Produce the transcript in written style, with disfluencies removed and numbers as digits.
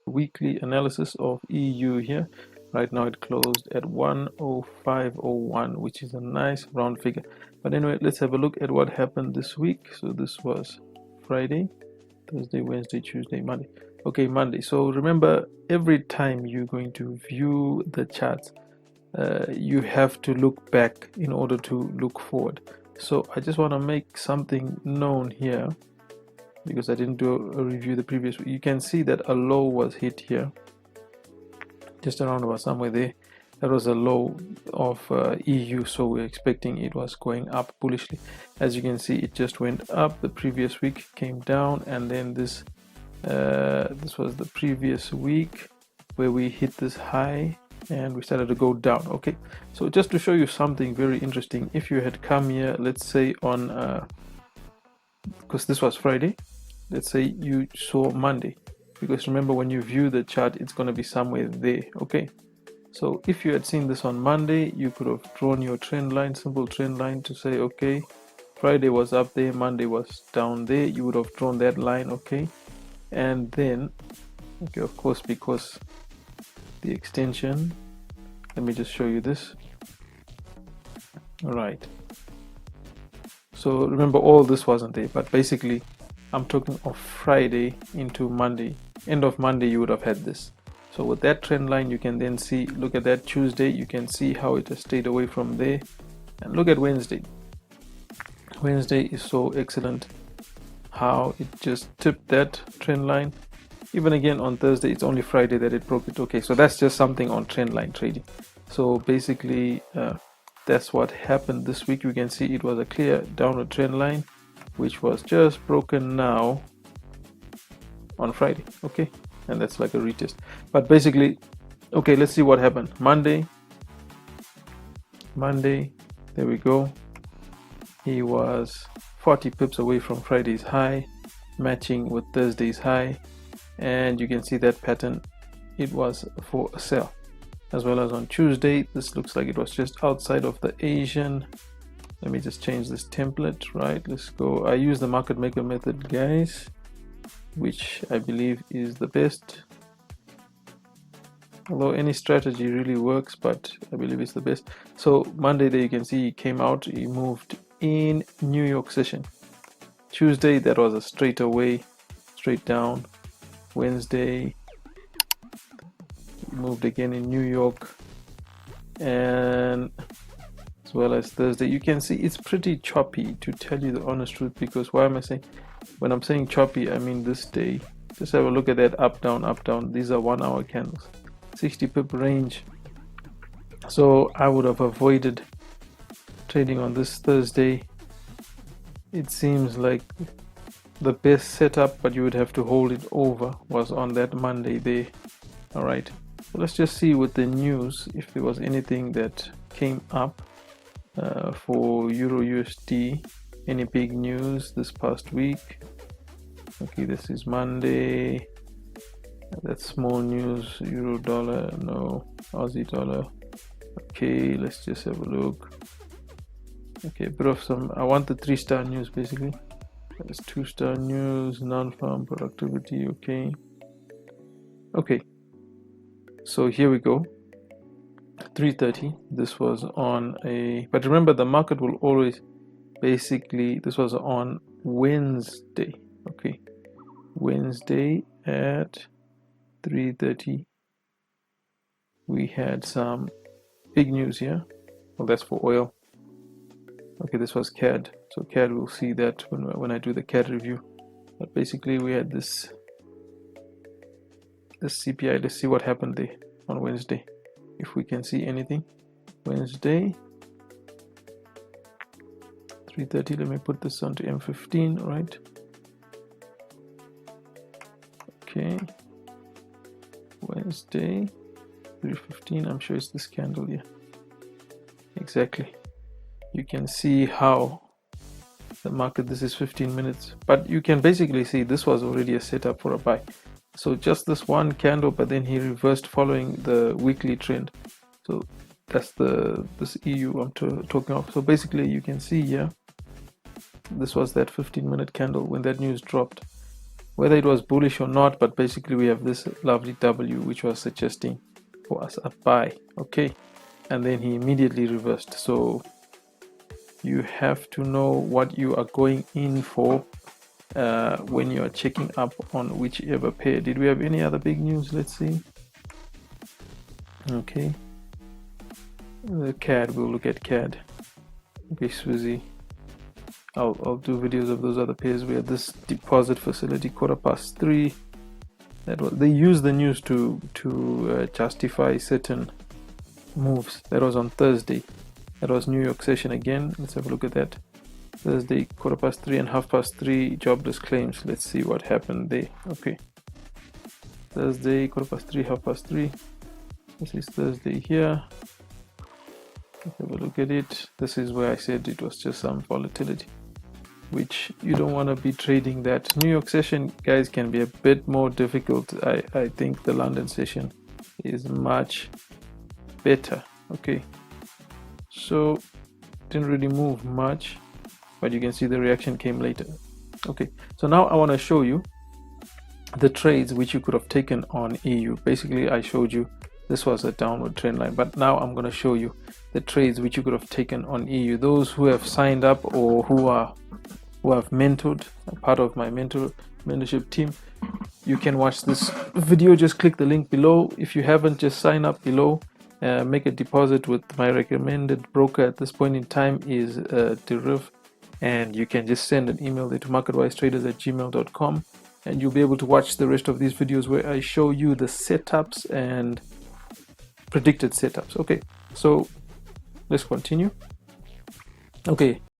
weekly analysis of EU here. Right now it closed at 105.01, which is a nice round figure. But anyway, let's have a look at what happened this week. So this was Friday, Thursday, Wednesday, Tuesday, Monday. Okay, Monday. So remember, every time you're going to view the charts, you have to look back in order to look forward. So I just want to make something known here, because I didn't do a review the previous week. You can see that a low was hit here, just around about somewhere there. That was a low of EU, so we're expecting it was going up bullishly. As you can see, it just went up. The previous week came down, and then this was the previous week where we hit this high and we started to go down. Okay, so just to show you something very interesting, if you had come here, let's say on because this was Friday, let's say you saw Monday, because remember, when you view the chart, it's going to be somewhere there. Okay, so if you had seen this on Monday, you could have drawn your trend line, simple trend line, to say, okay, Friday was up there, Monday was down there. You would have drawn that line. Okay, and then, okay, of course, because the extension, let me just show you this. All right, so remember, all this wasn't there, but basically I'm talking of Friday into Monday. End of Monday, you would have had this. So with that trend line, you can then see, look at that Tuesday, you can see how it has stayed away from there. And look at Wednesday. Wednesday is so excellent, how it just tipped that trend line. Even again on Thursday, it's only Friday that it broke it. Okay, so that's just something on trend line trading. So basically, that's what happened this week. You can see it was a clear downward trend line, which was just broken now on Friday. Okay, and that's like a retest. But basically, okay, let's see what happened. Monday, there we go. He was 40 pips away from Friday's high, matching with Thursday's high, and you can see that pattern. It was for a sell. As well as on Tuesday, this looks like it was just outside of the Asian. Let me just change this template. Right, let's go. I use the market maker method, guys, which I believe is the best. Although any strategy really works, but I believe it's the best. So Monday, there you can see he came out, he moved in New York session. Tuesday, that was a straight away, straight down. Wednesday, moved again in New York, and as well as Thursday. You can see it's pretty choppy, to tell you the honest truth, because why am I saying, when I'm saying choppy, I mean this day. Just have a look at that up down up down. These are 1 hour candles, 60 pip range. So I would have avoided trading on this Thursday. It seems like the best setup, but you would have to hold it over, was on that Monday there. All right, so let's just see with the news if there was anything that came up for EURUSD. Any big news this past week? Okay, this is Monday. That's small news. Euro dollar, no. Aussie dollar. Okay, let's just have a look. Okay, a bit of some, I want the 3-star news basically. There's 2-star news, non-farm productivity. Okay, okay, so here we go. 3:30, this was on a, but remember, the market will always basically, this was on Wednesday. Okay, Wednesday at 3:30, we had some big news here. Well, that's for oil. Okay, this was CAD, so CAD, we'll see that when I do the CAD review. But basically, we had this CPI. Let's see what happened there on Wednesday, if we can see anything. Wednesday 3:30, let me put this onto M15, right? Okay, Wednesday 3:15, I'm sure it's this candle here. Exactly, you can see how the market, this is 15 minutes, but you can basically see this was already a setup for a buy. So just this one candle, but then he reversed following the weekly trend. So that's this EU I'm talking of. So basically, you can see here, this was that 15-minute candle when that news dropped. whether it was bullish or not, but basically we have this lovely W which was suggesting for us a buy. Okay, and then he immediately reversed. So you have to know what you are going in for when you are checking up on whichever pair. Did we have any other big news? Let's see. Okay, the CAD, we'll look at CAD. Okay, Susie, I'll do videos of those other pairs. We had this deposit facility 3:15. That was, they used the news to justify certain moves. That was on Thursday. That was New York session again. Let's have a look at that. Thursday 3:15 and 3:30 jobless claims. Let's see what happened there. Okay, Thursday 3:15 3:30. This is Thursday here. Let's have a look at it. This is where I said it was just some volatility, which you don't want to be trading. That New York session, guys, can be a bit more difficult. I think the London session is much better. Okay, so didn't really move much, but you can see the reaction came later. Okay, so now I want to show you the trades which you could have taken on EU. Basically, I showed you this was a downward trend line, but now I'm going to show you the trades which you could have taken on EU. Those who have signed up or who have mentored, part of my mentorship team, you can watch this video. Just click the link below. If you haven't, just sign up below. Make a deposit with my recommended broker at this point in time is Deriv, and you can just send an email there to marketwisetraders@gmail.com, and you'll be able to watch the rest of these videos where I show you the setups and predicted setups. Okay, so let's continue. Okay,